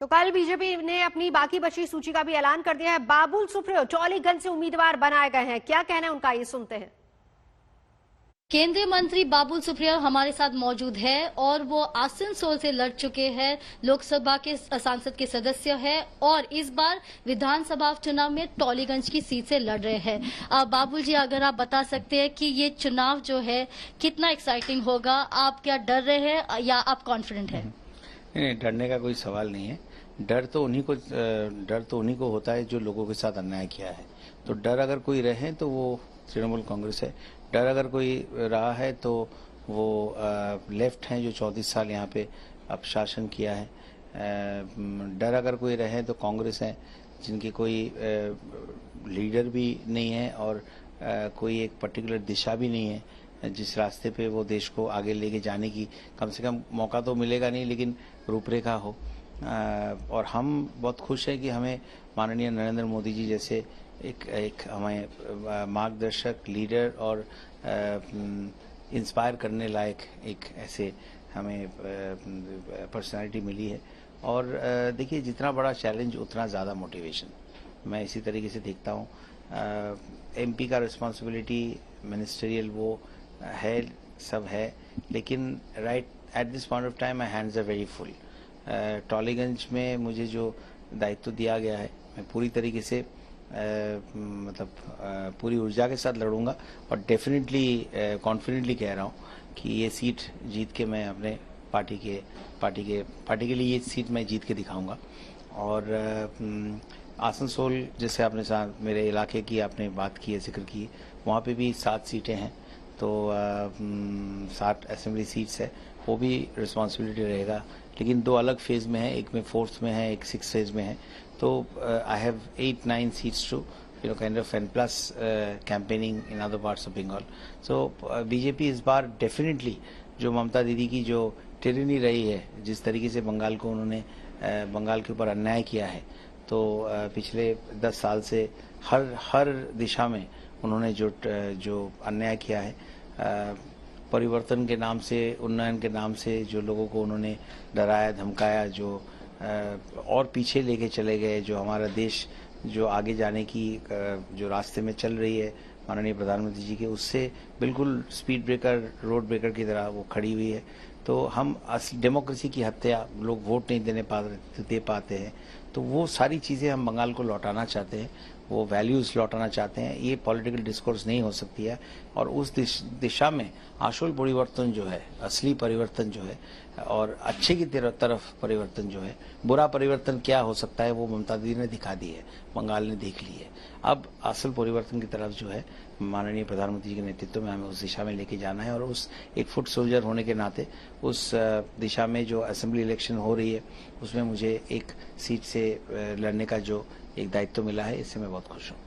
तो कल बीजेपी ने अपनी बाकी बची सूची का भी ऐलान कर दिया है। बाबुल सुप्रियो टॉलीगंज से उम्मीदवार बनाए गए हैं। क्या कहना है उनका, ये सुनते हैं। केंद्रीय मंत्री बाबुल सुप्रियो हमारे साथ मौजूद है और वो आसनसोल से लड़ चुके हैं, लोकसभा के सांसद के सदस्य हैं और इस बार विधानसभा चुनाव में टॉलीगंज की सीट से लड़ रहे हैं। बाबुल जी, अगर आप बता सकते हैं कि ये चुनाव जो है कितना एक्साइटिंग होगा, आप क्या डर रहे हैं या आप कॉन्फिडेंट हैं? नहीं, डरने का कोई सवाल नहीं है। डर तो उन्हीं को होता है जो लोगों के साथ अन्याय किया है। तो डर अगर कोई रहे तो वो तृणमूल कांग्रेस है। डर अगर कोई रहा है तो वो लेफ्ट हैं जो 34 साल यहाँ पे अब शासन किया है। डर अगर कोई रहे तो कांग्रेस है जिनकी कोई लीडर भी नहीं है और कोई एक पर्टिकुलर दिशा भी नहीं है जिस रास्ते पे वो देश को आगे लेके जाने की कम से कम मौका तो मिलेगा नहीं, लेकिन रूपरेखा हो। और हम बहुत खुश हैं कि हमें माननीय नरेंद्र मोदी जी जैसे एक हमें मार्गदर्शक, लीडर और इंस्पायर करने लायक एक ऐसे हमें पर्सनालिटी मिली है। और देखिए, जितना बड़ा चैलेंज उतना ज़्यादा मोटिवेशन, मैं इसी तरीके से देखता हूँ। एमपी का रिस्पॉन्सिबिलिटी मिनिस्टरियल वो है, सब है, लेकिन right at this point of time my hands are very full. Tollygunge में मुझे जो दायित्व दिया गया है, मैं पूरी तरीके से पूरी ऊर्जा के साथ लड़ूंगा और डेफिनेटली कॉन्फिडेंटली कह रहा हूँ कि ये सीट जीत के मैं अपने पार्टी के लिए ये सीट मैं जीत के दिखाऊंगा। और आसनसोल जैसे आपने मेरे इलाके की आपने बात की है, जिक्र की, वहाँ पे भी 7 सीटें हैं, तो 7 असेंबली सीट्स है, वो भी रिस्पॉन्सिबिलिटी रहेगा, लेकिन 2 अलग फेज में है, एक में 4th में है, एक 6th फेज में है। तो I have 8-9 seats to kind of and plus campaigning in other parts of Bengal. So BJP इस बार डेफिनेटली जो ममता दीदी की जो टिरनी रही है, जिस तरीके से बंगाल को उन्होंने बंगाल के ऊपर अन्याय किया है, तो पिछले 10 साल से हर दिशा में उन्होंने जो अन्याय किया है, परिवर्तन के नाम से, उन्नयन के नाम से जो लोगों को उन्होंने डराया धमकाया, जो और पीछे लेके चले गए, जो हमारा देश जो आगे जाने की जो रास्ते में चल रही है माननीय प्रधानमंत्री जी के, उससे बिल्कुल स्पीड ब्रेकर, रोड ब्रेकर की तरह वो खड़ी हुई है। तो हम डेमोक्रेसी की हत्या, लोग वोट नहीं दे पाते हैं, तो वो सारी चीज़ें हम बंगाल को लौटाना चाहते हैं, वो वैल्यूज़ लौटाना चाहते हैं। ये पॉलिटिकल डिस्कोर्स नहीं हो सकती है और उस दिशा में आशुल परिवर्तन जो है, असली परिवर्तन जो है और अच्छे की तरफ परिवर्तन जो है, बुरा परिवर्तन क्या हो सकता है वो ममता दीदी ने दिखा दी है, बंगाल ने देख ली है। अब असल परिवर्तन की तरफ जो है माननीय प्रधानमंत्री के नेतृत्व में हमें उस दिशा में लेके जाना है और उस एक फुट सोल्जर होने के नाते उस दिशा में जो असेंबली इलेक्शन हो रही है उसमें मुझे एक सीट से लड़ने का जो एक दायित्व मिला है, इससे मैं बहुत खुश हूँ।